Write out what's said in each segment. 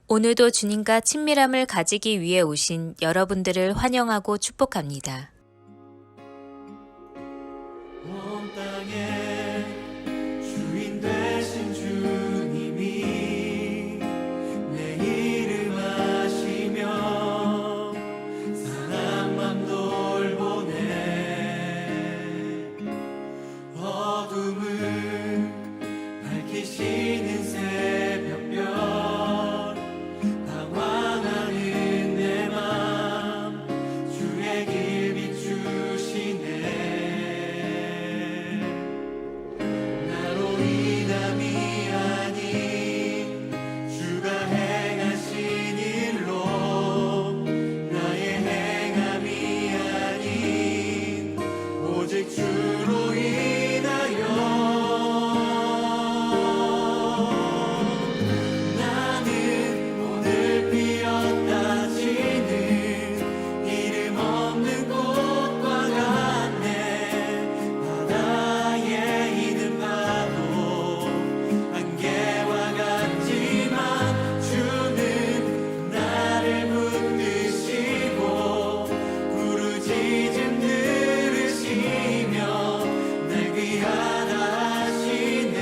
오늘도 주님과 친밀함을 가지기 위해 오신 여러분들을 환영하고 축복합니다. 온 땅의 주인 되신 주님이 내 이름 아시며 사랑만 돌보네. 어둠을 밝히시는 새벽별 방황하는 내 맘 주의 길 비추시네. 나로 인함이 아닌 주가 행하신 일로 나의 행함이 아닌 오직 주로 인하여 나는 오늘 피었다 지는 이름 없는 꽃과 같네. 바다에 있는 파도 안개와 같지만 주는 나를 붙드시고 부르짖음 들으시며 날 귀하다 하시네.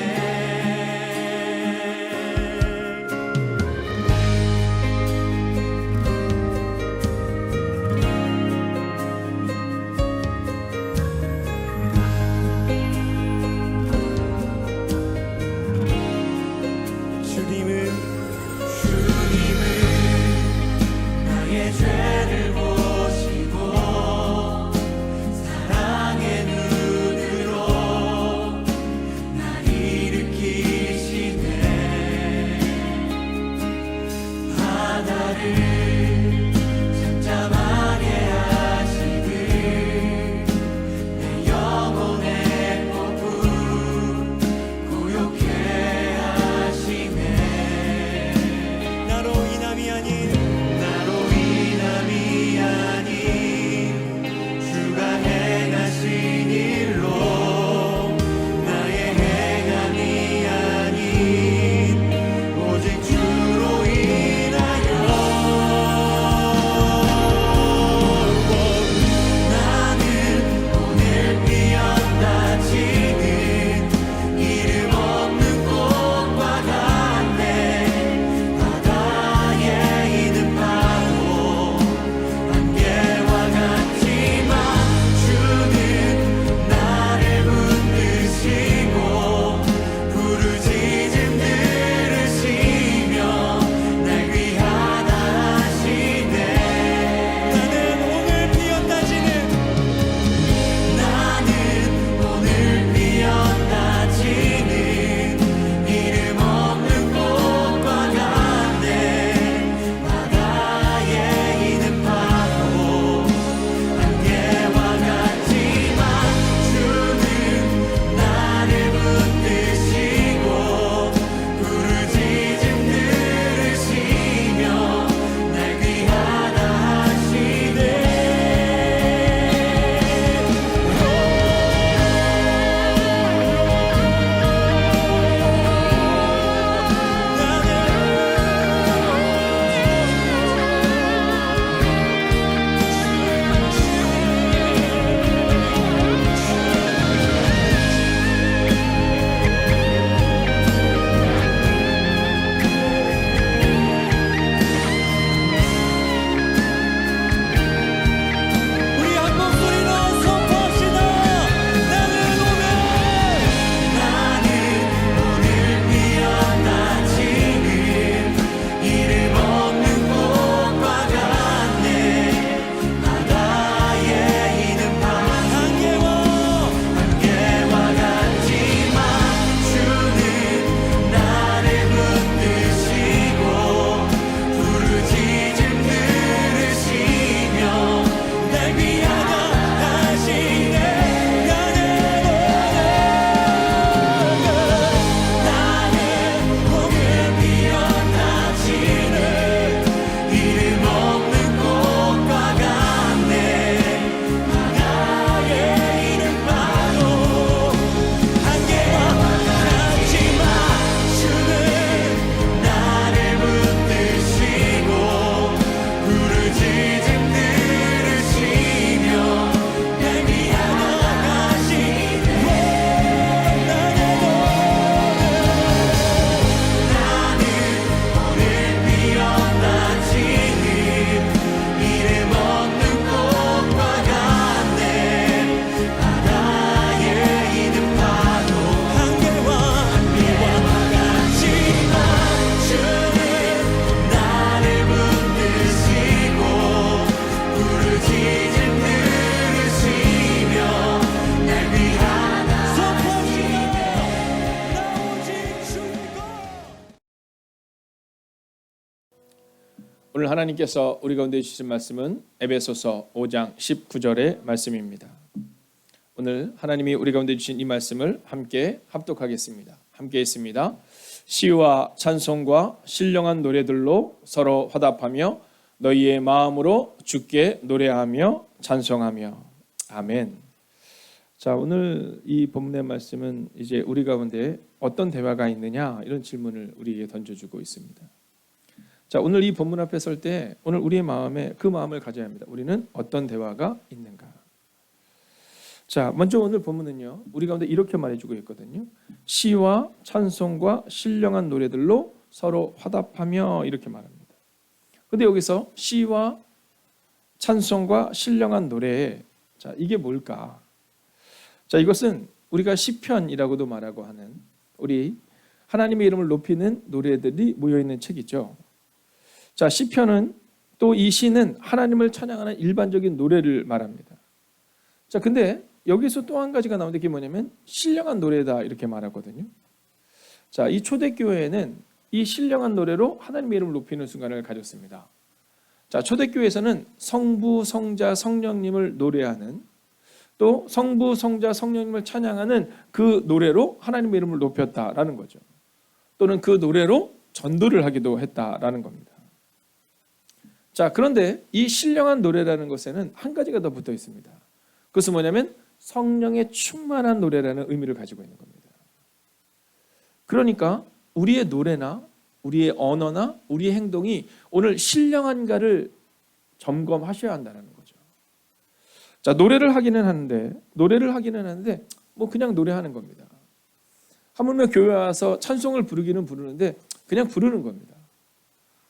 주님은 나의 죄를 보시고 사랑의 눈으로 날 일으키시네. 바다를 잠잠하게 하시듯 내 영혼의 폭풍 고요케 하시네. 나로 인함이 아닌 주가 행하신 일로 나의 행함이 아닌 오직 주로 인하여 오늘 하나님께서 우리 가운데 주신 말씀은 에베소서 5장 19절의 말씀입니다. 오늘 하나님이 우리 가운데 주신 이 말씀을 함께 합독하겠습니다. 함께 있습니다. 시와 찬송과 신령한 노래들로 서로 화답하며 너희의 마음으로 주께 노래하며 찬송하며. 아멘. 자, 오늘 이 본문의 말씀은 이제 우리 가운데 어떤 대화가 있느냐 이런 질문을 우리에게 던져주고 있습니다. 자, 오늘 이 본문 앞에 설 때 오늘 우리의 마음에 그 마음을 가져야 합니다. 우리는 어떤 대화가 있는가? 자, 먼저 오늘 본문은요, 우리 가운데 이렇게 말해주고 있거든요. 시와 찬송과 신령한 노래들로 서로 화답하며 이렇게 말합니다. 근데 여기서 시와 찬송과 신령한 노래, 자, 이게 뭘까? 자, 이것은 우리가 시편이라고도 말하고 하는 우리 하나님의 이름을 높이는 노래들이 모여있는 책이죠. 자, 시편은 또 이 시는 하나님을 찬양하는 일반적인 노래를 말합니다. 자, 근데 여기서 또 한 가지가 나오는데 그게 뭐냐면 신령한 노래다 이렇게 말하거든요. 자, 이 초대교회에는 이 신령한 노래로 하나님의 이름을 높이는 순간을 가졌습니다. 자, 초대교회에서는 성부, 성자, 성령님을 노래하는, 또 성부, 성자, 성령님을 찬양하는 그 노래로 하나님의 이름을 높였다라는 거죠. 또는 그 노래로 전도를 하기도 했다라는 겁니다. 자, 그런데 이 신령한 노래라는 것에는 한 가지가 더 붙어 있습니다. 그것은 뭐냐면 성령의 충만한 노래라는 의미를 가지고 있는 겁니다. 그러니까 우리의 노래나 우리의 언어나 우리의 행동이 오늘 신령한가를 점검하셔야 한다는 거죠. 자, 노래를 하기는 하는데 뭐 그냥 노래하는 겁니다. 하물며 교회 와서 찬송을 부르기는 부르는데 그냥 부르는 겁니다.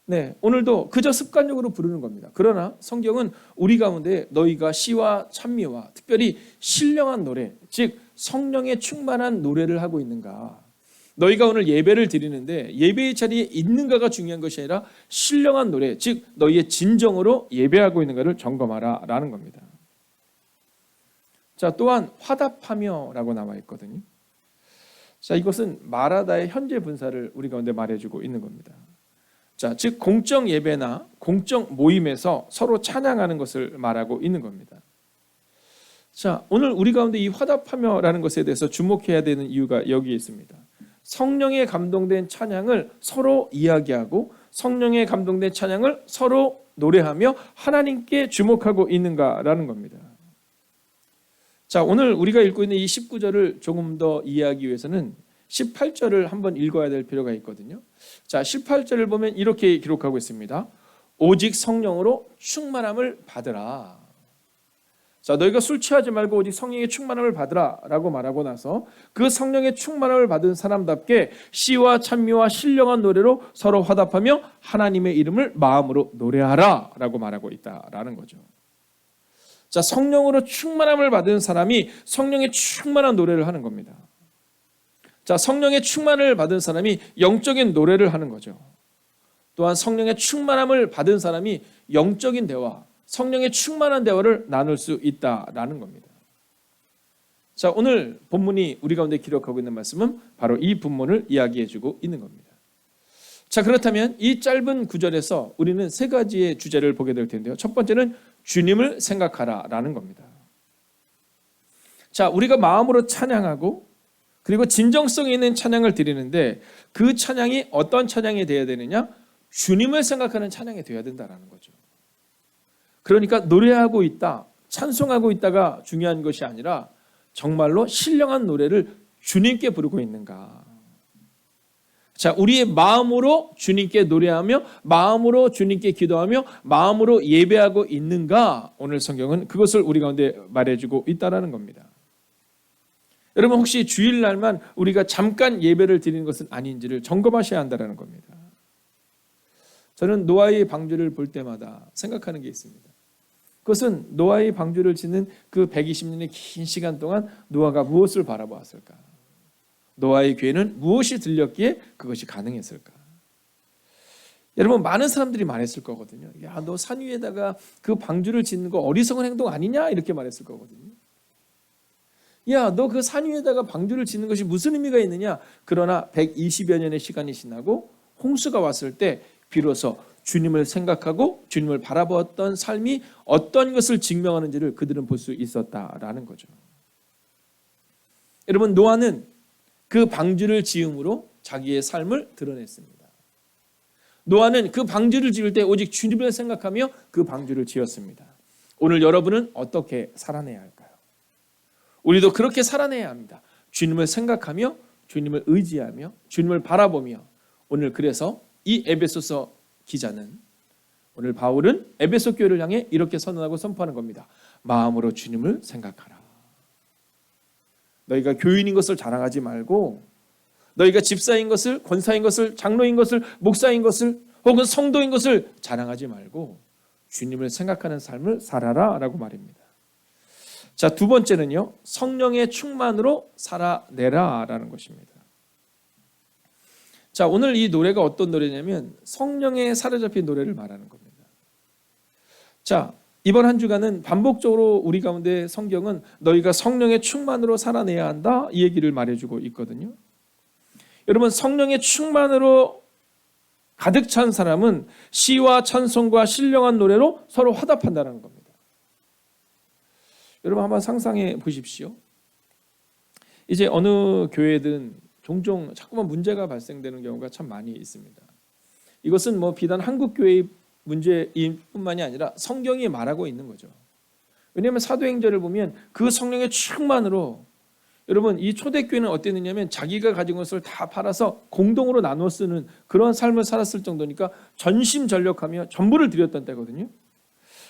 네, 오늘도 그저 습관적으로 부르는 겁니다. 그러나 성경은 우리 가운데 너희가 시와 찬미와 특별히 신령한 노래, 즉 성령의 충만한 노래를 하고 있는가? 너희가 오늘 예배를 드리는데 예배의 자리에 있는가가 중요한 것이 아니라 신령한 노래, 즉 너희의 진정으로 예배하고 있는가를 점검하라 라는 겁니다. 자, 또한 화답하며라고 나와 있거든요. 자, 이것은 마라다의 현재 분사를 우리 가운데 말해주고 있는 겁니다. 자, 즉 공적 예배나 공적 모임에서 서로 찬양하는 것을 말하고 있는 겁니다. 자, 오늘 우리 가운데 이 화답하며라는 것에 대해서 주목해야 되는 이유가 여기에 있습니다. 성령에 감동된 찬양을 서로 이야기하고 성령에 감동된 찬양을 서로 노래하며 하나님께 주목하고 있는가라는 겁니다. 자, 오늘 우리가 읽고 있는 이 19절을 조금 더 이해하기 위해서는 18절을 한번 읽어야 될 필요가 있거든요. 자, 18절을 보면 이렇게 기록하고 있습니다. 오직 성령으로 충만함을 받으라. 자, 너희가 술 취하지 말고 오직 성령의 충만함을 받으라 라고 말하고 나서 그 성령의 충만함을 받은 사람답게 시와 찬미와 신령한 노래로 서로 화답하며 하나님의 이름을 마음으로 노래하라 라고 말하고 있다라는 거죠. 자, 성령으로 충만함을 받은 사람이 성령의 충만한 노래를 하는 겁니다. 자, 성령의 충만을 받은 사람이 영적인 노래를 하는 거죠. 또한 성령의 충만함을 받은 사람이 영적인 대화, 성령의 충만한 대화를 나눌 수 있다라는 겁니다. 자, 오늘 본문이 우리 가운데 기록하고 있는 말씀은 바로 이 본문을 이야기해주고 있는 겁니다. 자, 그렇다면 이 짧은 구절에서 우리는 세 가지의 주제를 보게 될 텐데요. 첫 번째는 주님을 생각하라라는 겁니다. 자, 우리가 마음으로 찬양하고 그리고 진정성 있는 찬양을 드리는데 그 찬양이 어떤 찬양이 되어야 되느냐? 주님을 생각하는 찬양이 되어야 된다는 거죠. 그러니까 노래하고 있다, 찬송하고 있다가 중요한 것이 아니라 정말로 신령한 노래를 주님께 부르고 있는가? 자, 우리의 마음으로 주님께 노래하며 마음으로 주님께 기도하며 마음으로 예배하고 있는가? 오늘 성경은 그것을 우리 가운데 말해주고 있다는 겁니다. 여러분, 혹시 주일날만 우리가 잠깐 예배를 드리는 것은 아닌지를 점검하셔야 한다는 겁니다. 저는 노아의 방주를 볼 때마다 생각하는 게 있습니다. 그것은 노아의 방주를 짓는 그 120년의 긴 시간 동안 노아가 무엇을 바라보았을까? 노아의 귀에는 무엇이 들렸기에 그것이 가능했을까? 여러분, 많은 사람들이 말했을 거거든요. 야, 너 산 위에다가 그 방주를 짓는 거 어리석은 행동 아니냐? 이렇게 말했을 거거든요. 야, 너 그 산 위에다가 방주를 짓는 것이 무슨 의미가 있느냐? 그러나 120여 년의 시간이 지나고 홍수가 왔을 때 비로소 주님을 생각하고 주님을 바라보았던 삶이 어떤 것을 증명하는지를 그들은 볼 수 있었다라는 거죠. 여러분, 노아는 그 방주를 지음으로 자기의 삶을 드러냈습니다. 노아는 그 방주를 지을 때 오직 주님을 생각하며 그 방주를 지었습니다. 오늘 여러분은 어떻게 살아내야 할까요? 우리도 그렇게 살아내야 합니다. 주님을 생각하며 주님을 의지하며 주님을 바라보며. 오늘 그래서 이 에베소서 기자는, 오늘 바울은 에베소 교회를 향해 이렇게 선언하고 선포하는 겁니다. 마음으로 주님을 생각하라. 너희가 교인인 것을 자랑하지 말고, 너희가 집사인 것을, 권사인 것을, 장로인 것을, 목사인 것을, 혹은 성도인 것을 자랑하지 말고 주님을 생각하는 삶을 살아라 라고 말입니다. 자, 두 번째는요, 성령의 충만으로 살아내라 라는 것입니다. 자, 오늘 이 노래가 어떤 노래냐면 성령에 사로잡힌 노래를 말하는 겁니다. 자, 이번 한 주간은 반복적으로 우리 가운데 성경은 너희가 성령의 충만으로 살아내야 한다, 이 얘기를 말해주고 있거든요. 여러분, 성령의 충만으로 가득 찬 사람은 시와 찬송과 신령한 노래로 서로 화답한다는 겁니다. 여러분, 한번 상상해 보십시오. 이제 어느 교회든 종종 자꾸만 문제가 발생되는 경우가 참 많이 있습니다. 이것은 뭐 비단 한국 교회의 문제일 뿐만이 아니라 성경이 말하고 있는 거죠. 왜냐하면 사도행전을 보면 그 성령의 충만으로, 여러분, 이 초대교회는 어땠느냐면 자기가 가진 것을 다 팔아서 공동으로 나눠 쓰는 그런 삶을 살았을 정도니까 전심전력하며 전부를 드렸던 때거든요.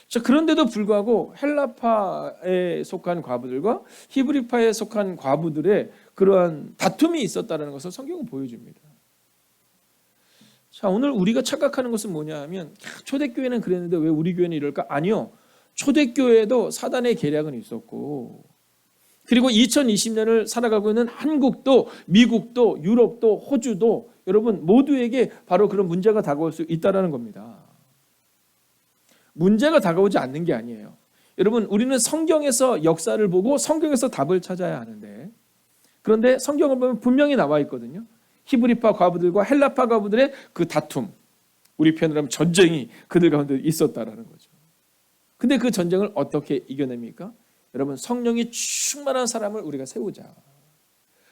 자, 그런데도 불구하고 헬라파에 속한 과부들과 히브리파에 속한 과부들의 그러한 다툼이 있었다는 것을 성경은 보여줍니다. 자, 오늘 우리가 착각하는 것은 뭐냐 하면 초대교회는 그랬는데 왜 우리 교회는 이럴까? 아니요. 초대교회에도 사단의 계략은 있었고, 그리고 2020년을 살아가고 있는 한국도, 미국도, 유럽도, 호주도 여러분 모두에게 바로 그런 문제가 다가올 수 있다는 겁니다. 문제가 다가오지 않는 게 아니에요. 여러분, 우리는 성경에서 역사를 보고 성경에서 답을 찾아야 하는데, 그런데 성경을 보면 분명히 나와 있거든요. 히브리파 과부들과 헬라파 과부들의 그 다툼, 우리 편으로 하면 전쟁이 그들 가운데 있었다라는 거죠. 근데 그 전쟁을 어떻게 이겨냅니까? 여러분, 성령이 충만한 사람을 우리가 세우자.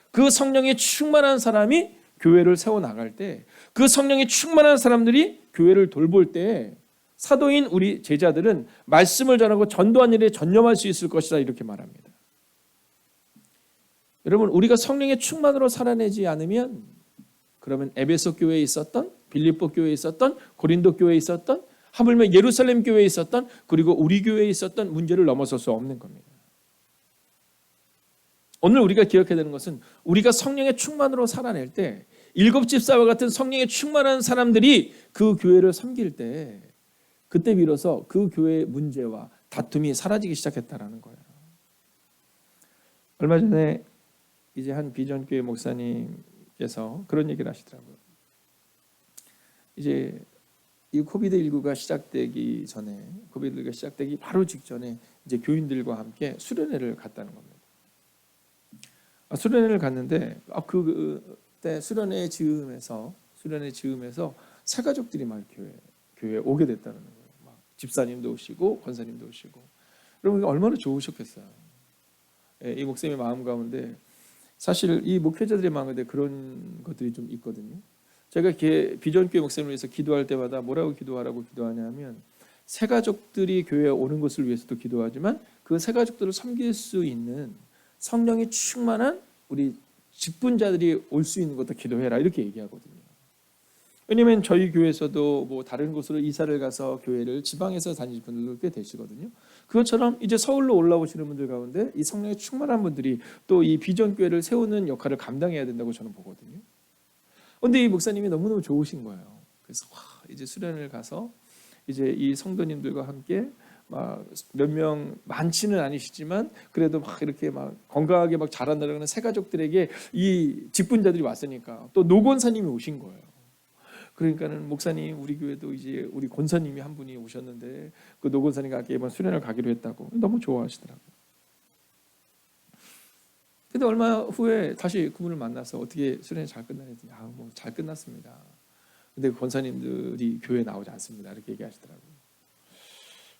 그 성령이 충만한 사람이 교회를 세워나갈 때, 그 성령이 충만한 사람들이 교회를 돌볼 때 사도인 우리 제자들은 말씀을 전하고 전도한 일에 전념할 수 있을 것이다, 이렇게 말합니다. 여러분, 우리가 성령의 충만으로 살아내지 않으면 그러면 에베소 교회에 있었던, 빌립보 교회에 있었던, 고린도 교회에 있었던, 하물며 예루살렘 교회에 있었던, 그리고 우리 교회에 있었던 문제를 넘어설 수 없는 겁니다. 오늘 우리가 기억해야 되는 것은 우리가 성령의 충만으로 살아낼 때, 일곱 집사와 같은 성령의 충만한 사람들이 그 교회를 섬길 때, 그때 비로소 그 교회의 문제와 다툼이 사라지기 시작했다라는 거예요. 얼마 전에 이제 한 비전교회 목사님께서 그런 얘기를 하시더라고요. 이제 이 코비드19가 시작되기 전에, 코비드19가 시작되기 바로 직전에 이제 교인들과 함께 수련회를 갔다는 겁니다. 수련회를 갔는데 그때 수련회 즈음에서 새 가족들이 막 교회에 오게 됐다는 거예요. 막 집사님도 오시고 권사님도 오시고. 여러분, 얼마나 좋으셨겠어요. 이 목사님의 마음 가운데 사실 이 목회자들의 마음 가운데 그런 것들이 좀 있거든요. 제가 비전교회 목사님을 위해서 기도할 때마다 뭐라고 기도하라고 기도하냐면, 새 가족들이 교회에 오는 것을 위해서도 기도하지만 그 새 가족들을 섬길 수 있는 성령이 충만한 우리 직분자들이 올 수 있는 것도 기도해라, 이렇게 얘기하거든요. 왜냐하면 저희 교회에서도 뭐 다른 곳으로 이사를 가서 교회를 지방에서 다니시는 분들도 꽤 되시거든요. 그것처럼 이제 서울로 올라오시는 분들 가운데 이 성령이 충만한 분들이 또 이 비전교회를 세우는 역할을 감당해야 된다고 저는 보거든요. 그런데 이 목사님이 너무너무 좋으신 거예요. 그래서 이제 수련을 가서 이제 이 성도님들과 함께 막 몇 명, 많지는 아니시지만 그래도 막 이렇게 막 건강하게 막 자란다는 새 가족들에게 이 직분자들이 왔으니까 또 노권사님이 오신 거예요. 그러니까는 목사님, 우리 교회도 이제 우리 권사님이 한 분이 오셨는데 그 노권사님과 함께 이번 수련을 가기로 했다고 너무 좋아하시더라고요. 근데 얼마 후에 다시 그분을 만나서 어떻게 수련이 잘 끝나냐 했더니 뭐 잘 끝났습니다. 근데 그 권사님들이 교회에 나오지 않습니다. 이렇게 얘기하시더라고요.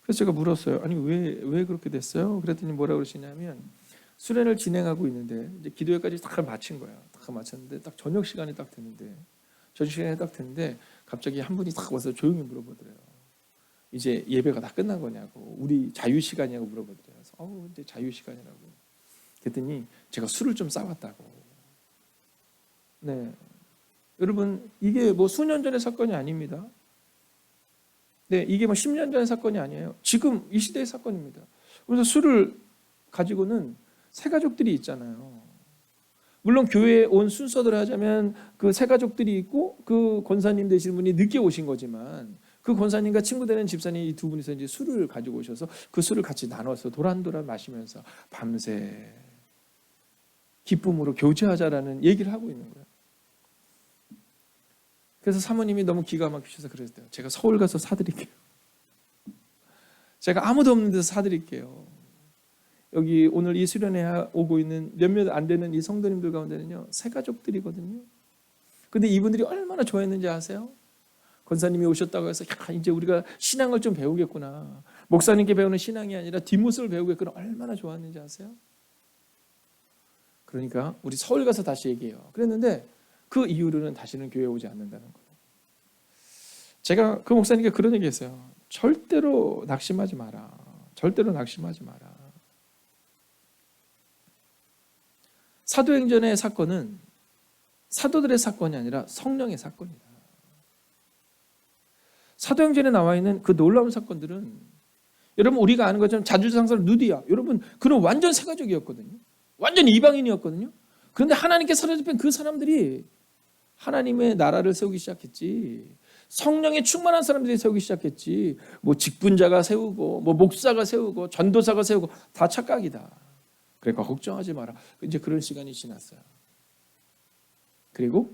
그래서 제가 물었어요. 아니 왜 그렇게 됐어요? 그랬더니 뭐라 그러시냐면 수련을 진행하고 있는데 이제 기도회까지 딱 마친 거야. 딱 마쳤는데 딱 저녁 시간이 딱 됐는데 갑자기 한 분이 딱 와서 조용히 물어보더래요. 이제 예배가 다 끝난 거냐고, 우리 자유 시간이냐고 물어보더래요. 그래서 이제 자유 시간이라고. 그랬더니 제가 술을 좀 싸왔다고. 네, 여러분 이게 뭐 수년 전의 사건이 아닙니다. 네, 이게 뭐 10년 전의 사건이 아니에요. 지금 이 시대의 사건입니다. 그래서 술을 가지고는 새 가족들이 있잖아요. 물론 교회에 온 순서대로 하자면 그 새 가족들이 있고 그 권사님 되시는 분이 늦게 오신 거지만 그 권사님과 친구 되는 집사님 이 두 분이서 이제 술을 가지고 오셔서 그 술을 같이 나눠서 도란도란 마시면서 밤새 기쁨으로 교제하자라는 얘기를 하고 있는 거예요. 그래서 사모님이 너무 기가 막히셔서 그랬대요. 제가 서울 가서 사드릴게요. 제가 아무도 없는 데서 사드릴게요. 여기 오늘 이 수련회 오고 있는 몇몇 안 되는 이 성도님들 가운데는요, 새 가족들이거든요. 근데 이분들이 얼마나 좋아했는지 아세요? 권사님이 오셨다고 해서 야, 이제 우리가 신앙을 좀 배우겠구나. 목사님께 배우는 신앙이 아니라 뒷모습을 배우겠구나. 얼마나 좋았는지 아세요? 그러니까 우리 서울 가서 다시 얘기해요. 그랬는데 그 이후로는 다시는 교회에 오지 않는다는 거예요. 제가 그 목사님께 그런 얘기 했어요. 절대로 낙심하지 마라. 절대로 낙심하지 마라. 사도행전의 사건은 사도들의 사건이 아니라 성령의 사건이다. 사도행전에 나와 있는 그 놀라운 사건들은 여러분 우리가 아는 것처럼 자주상사를 누디야. 여러분 그는 완전 새가족이었거든요. 완전 이방인이었거든요. 그런데 하나님께 사로잡힌 그 사람들이 하나님의 나라를 세우기 시작했지. 성령에 충만한 사람들이 세우기 시작했지. 뭐 직분자가 세우고 뭐 목사가 세우고 전도사가 세우고 다 착각이다. 그러니까 걱정하지 마라. 이제 그런 시간이 지났어요. 그리고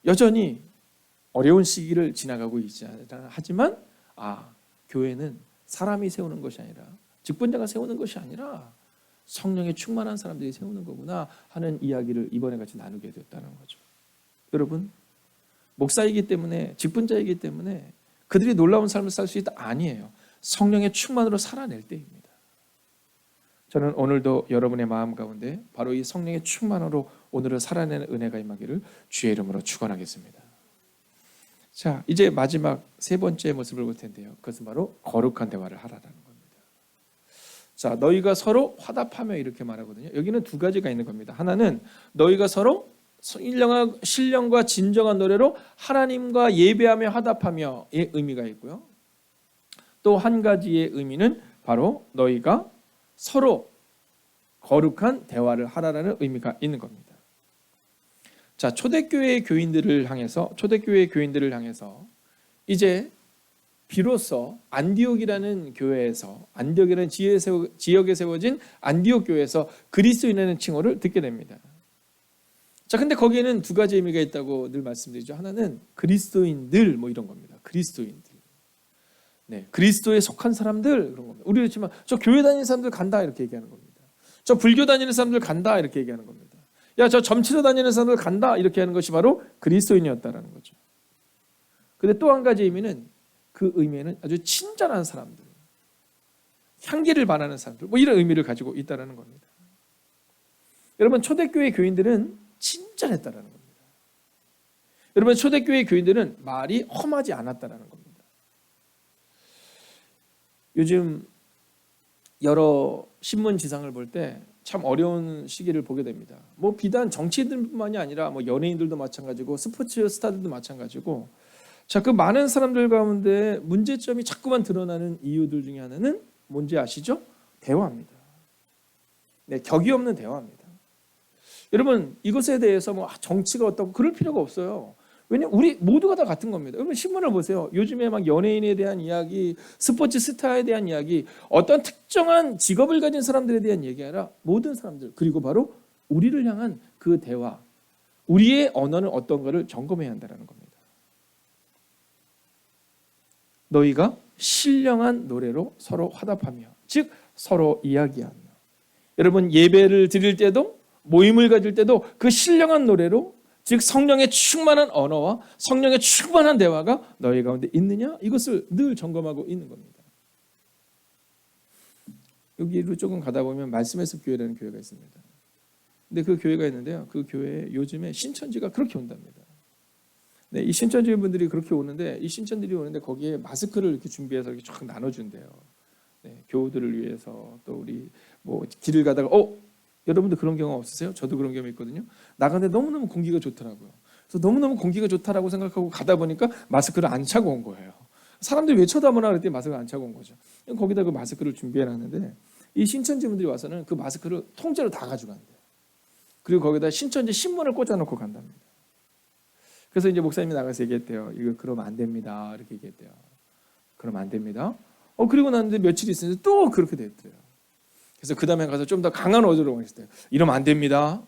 여전히 어려운 시기를 지나가고 있지 하지만 교회는 사람이 세우는 것이 아니라 직분자가 세우는 것이 아니라 성령에 충만한 사람들이 세우는 거구나 하는 이야기를 이번에 같이 나누게 되었다는 거죠. 여러분 목사이기 때문에 직분자이기 때문에 그들이 놀라운 삶을 살 수 있다? 아니에요. 성령의 충만으로 살아낼 때입니다. 저는 오늘도 여러분의 마음 가운데 바로 이 성령의 충만으로 오늘을 살아내는 은혜가 임하기를 주의 이름으로 축원하겠습니다. 자, 이제 마지막 세 번째 모습을 볼 텐데요. 그것은 바로 거룩한 대화를 하라라는 겁니다. 자, 너희가 서로 화답하며 이렇게 말하거든요. 여기는 두 가지가 있는 겁니다. 하나는 너희가 서로 신령과 진정한 노래로 하나님과 예배하며 화답하며의 의미가 있고요. 또 한 가지의 의미는 바로 너희가 서로 거룩한 대화를 하라라는 의미가 있는 겁니다. 자, 초대교회의 교인들을 향해서 이제 비로소 안디옥이라는 교회에서 안디옥이라는 지역에 세워진 안디옥 교회에서 그리스도인이라는 칭호를 듣게 됩니다. 자, 근데 거기에는 두 가지 의미가 있다고 늘 말씀드리죠. 하나는 그리스도인들 뭐 이런 겁니다. 그리스도인들. 네, 그리스도에 속한 사람들 그런 겁니다. 우리 그렇지만 저 교회 다니는 사람들 간다 이렇게 얘기하는 겁니다. 저 불교 다니는 사람들 간다 이렇게 얘기하는 겁니다. 야, 저 점치러 다니는 사람들 간다 이렇게 하는 것이 바로 그리스도인이었다라는 거죠. 근데 또 한 가지 의미는 그 의미에는 아주 친절한 사람들, 향기를 바라는 사람들 뭐 이런 의미를 가지고 있다라는 겁니다. 여러분 초대교회 교인들은 친절했다라는 겁니다. 여러분 초대교회 교인들은 말이 험하지 않았다라는 겁니다. 요즘 여러 신문 지상을 볼 때 참 어려운 시기를 보게 됩니다. 뭐 비단 정치인들뿐만이 아니라 뭐 연예인들도 마찬가지고 스포츠 스타들도 마찬가지고 자, 그 많은 사람들 가운데 문제점이 자꾸만 드러나는 이유들 중에 하나는 뭔지 아시죠? 대화입니다. 네, 격이 없는 대화입니다. 여러분 이것에 대해서 뭐 정치가 어떻고 그럴 필요가 없어요. 왜냐면 우리 모두가 다 같은 겁니다. 여러분 신문을 보세요. 요즘에 막 연예인에 대한 이야기, 스포츠 스타에 대한 이야기, 어떤 특정한 직업을 가진 사람들에 대한 얘기 아니라 모든 사람들 그리고 바로 우리를 향한 그 대화, 우리의 언어는 어떤가를 점검해야 한다는 겁니다. 너희가 신령한 노래로 서로 화답하며 즉 서로 이야기하며 여러분 예배를 드릴 때도 모임을 가질 때도 그 신령한 노래로 즉 성령의 충만한 언어와 성령의 충만한 대화가 너희 가운데 있느냐? 이것을 늘 점검하고 있는 겁니다. 여기로 조금 가다 보면 말씀의 숲 교회라는 교회가 있습니다. 근데 그 교회가 있는데요. 그 교회에 요즘에 신천지가 그렇게 온답니다. 네, 이 신천지 분들이 그렇게 오는데 이 신천들이 오는데 거기에 마스크를 이렇게 준비해서 이렇게 쫙 나눠준대요. 네, 교우들을 위해서 또 우리 뭐 길을 가다가 여러분들 그런 경험 없으세요? 저도 그런 경험이 있거든요. 나가는데 너무너무 공기가 좋더라고요. 그래서 너무너무 공기가 좋다라고 생각하고 가다 보니까 마스크를 안 차고 온 거예요. 사람들이 왜 쳐다보나 그랬더니 마스크를 안 차고 온 거죠. 거기다 그 마스크를 준비해놨는데 이 신천지 분들이 와서는 그 마스크를 통째로 다 가져간대요. 그리고 거기다 신천지 신문을 꽂아놓고 간답니다. 그래서 이제 목사님이 나가서 얘기했대요. 이거 그러면 안 됩니다. 이렇게 얘기했대요. 그러면 안 됩니다. 그리고 났는데 며칠 있으면서 또 그렇게 됐대요. 그래서 그 다음에 가서 좀 더 강한 어조로 했어요. 이러면 안 됩니다.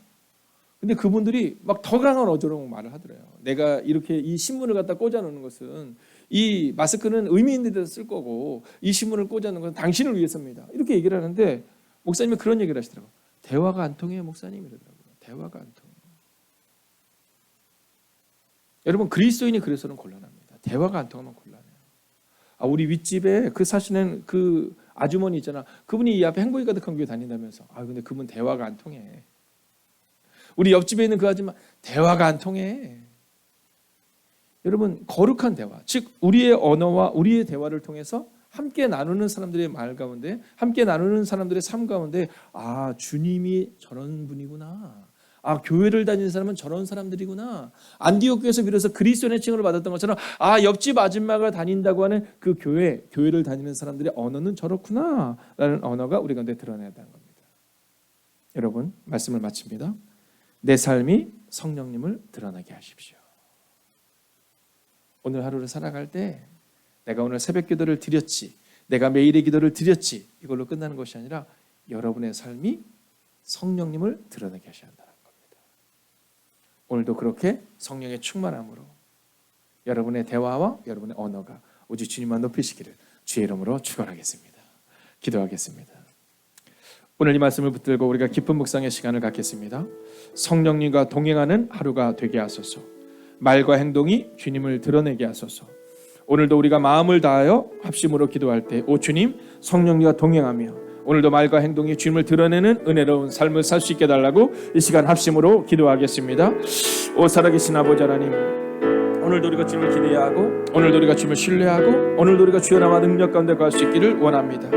근데 그분들이 막 더 강한 어조로 말을 하더래요. 내가 이렇게 이 신문을 갖다 꽂아놓는 것은 이 마스크는 의미 있는 데서 쓸 거고 이 신문을 꽂아놓는 것은 당신을 위해서입니다. 이렇게 얘기를 하는데 목사님이 그런 얘기를 하시더라고요. 대화가 안 통해요, 목사님 이러더라고요. 대화가 안 통해요. 여러분 그리스도인이 그래서는 곤란합니다. 대화가 안 통하면 곤란해요. 우리 윗집에 그 사시는 그 아주머니 있잖아. 그분이 이 앞에 행복이 가득한 교회 다닌다면서. 근데 그분 대화가 안 통해. 우리 옆집에 있는 그 아줌마 대화가 안 통해. 여러분 거룩한 대화, 즉 우리의 언어와 우리의 대화를 통해서 함께 나누는 사람들의 말 가운데, 함께 나누는 사람들의 삶 가운데 주님이 저런 분이구나. 교회를 다니는 사람은 저런 사람들이구나. 안디옥 교회에서 비로소 그리스도인의 칭을 받았던 것처럼 옆집 아줌마가 다닌다고 하는 그 교회를 다니는 사람들의 언어는 저렇구나 라는 언어가 우리 가운데 드러나야 한다는 겁니다. 여러분 말씀을 마칩니다. 내 삶이 성령님을 드러나게 하십시오. 오늘 하루를 살아갈 때 내가 오늘 새벽 기도를 드렸지, 내가 매일의 기도를 드렸지, 이걸로 끝나는 것이 아니라 여러분의 삶이 성령님을 드러나게 하셔야 한다는 겁니다. 오늘도 그렇게 성령의 충만함으로 여러분의 대화와 여러분의 언어가 오직 주님만 높이시기를 주의 이름으로 축원하겠습니다. 기도하겠습니다. 오늘 이 말씀을 붙들고 우리가 깊은 묵상의 시간을 갖겠습니다. 성령님과 동행하는 하루가 되게 하소서. 말과 행동이 주님을 드러내게 하소서. 오늘도 우리가 마음을 다하여 합심으로 기도할 때 오 주님 성령님과 동행하며 오늘도 말과 행동이 주님을 드러내는 은혜로운 삶을 살 수 있게 해달라고 이 시간 합심으로 기도하겠습니다. 오 살아계신 아버지 하나님, 오늘도 우리가 주님을 기대하고 오늘도 우리가 주님을 신뢰하고 오늘도 우리가 주의 나와 능력 가운데 갈 수 있기를 원합니다.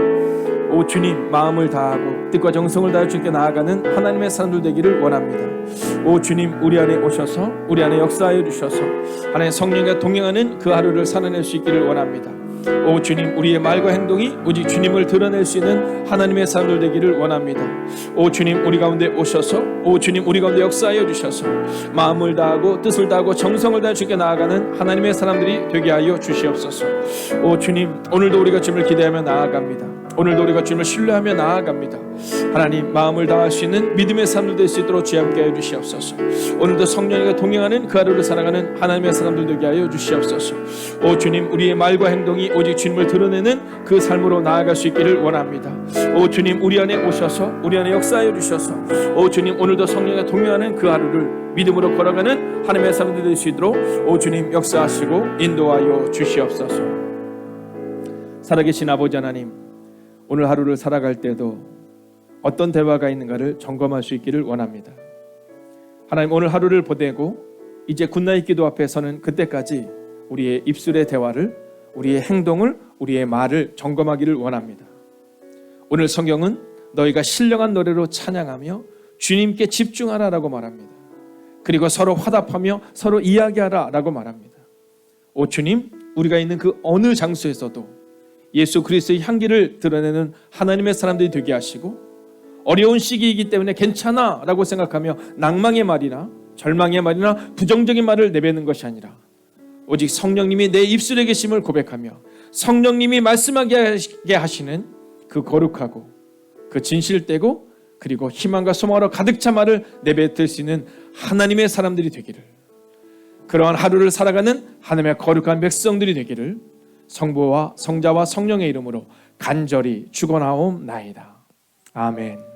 오 주님, 마음을 다하고 뜻과 정성을 다해 주님께 나아가는 하나님의 사람들 되기를 원합니다. 오 주님, 우리 안에 오셔서 우리 안에 역사하여 주셔서 하나님의 성령과 동행하는 그 하루를 살아낼 수 있기를 원합니다. 오 주님, 우리의 말과 행동이 오직 주님을 드러낼 수 있는 하나님의 사람들 되기를 원합니다. 오 주님, 우리 가운데 오셔서 오 주님, 우리 가운데 역사하여 주셔서 마음을 다하고 뜻을 다하고 정성을 다해 주님께 나아가는 하나님의 사람들이 되게 하여 주시옵소서. 오 주님, 오늘도 우리가 주님을 기대하며 나아갑니다. 오늘도 우리가 주님을 신뢰하며 나아갑니다. 하나님, 마음을 다할 수 있는 믿음의 삶을 될 수 있도록 주여 함께 하여 주시옵소서. 오늘도 성령과 동행하는 그 하루를 살아가는 하나님의 사람들 되게 하여 주시옵소서. 오 주님, 우리의 말과 행동이 오직 주님을 드러내는 그 삶으로 나아갈 수 있기를 원합니다. 오 주님, 우리 안에 오셔서 우리 안에 역사하여 주셔서 오 주님, 오늘도 성령과 동행하는 그 하루를 믿음으로 걸어가는 하나님의 사람들 될 수 있도록 오 주님 역사하시고 인도하여 주시옵소서. 살아계신 아버지 하나님, 오늘 하루를 살아갈 때도 어떤 대화가 있는가를 점검할 수 있기를 원합니다. 하나님, 오늘 하루를 보내고 이제 굿나잇 기도 앞에 서는 그때까지 우리의 입술의 대화를, 우리의 행동을, 우리의 말을 점검하기를 원합니다. 오늘 성경은 너희가 신령한 노래로 찬양하며 주님께 집중하라라고 말합니다. 그리고 서로 화답하며 서로 이야기하라라고 말합니다. 오 주님, 우리가 있는 그 어느 장소에서도 예수 그리스도의 향기를 드러내는 하나님의 사람들이 되게 하시고, 어려운 시기이기 때문에 괜찮아 라고 생각하며 낭망의 말이나 절망의 말이나 부정적인 말을 내뱉는 것이 아니라 오직 성령님이 내 입술에 계심을 고백하며 성령님이 말씀하게 하시는 그 거룩하고 그 진실되고 그리고 희망과 소망으로 가득 찬 말을 내뱉을 수 있는 하나님의 사람들이 되기를, 그러한 하루를 살아가는 하나님의 거룩한 백성들이 되기를 성부와 성자와 성령의 이름으로 간절히 축원하옵나이다. 아멘.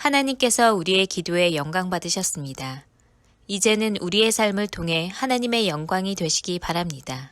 하나님께서 우리의 기도에 영광 받으셨습니다. 이제는 우리의 삶을 통해 하나님의 영광이 되시기 바랍니다.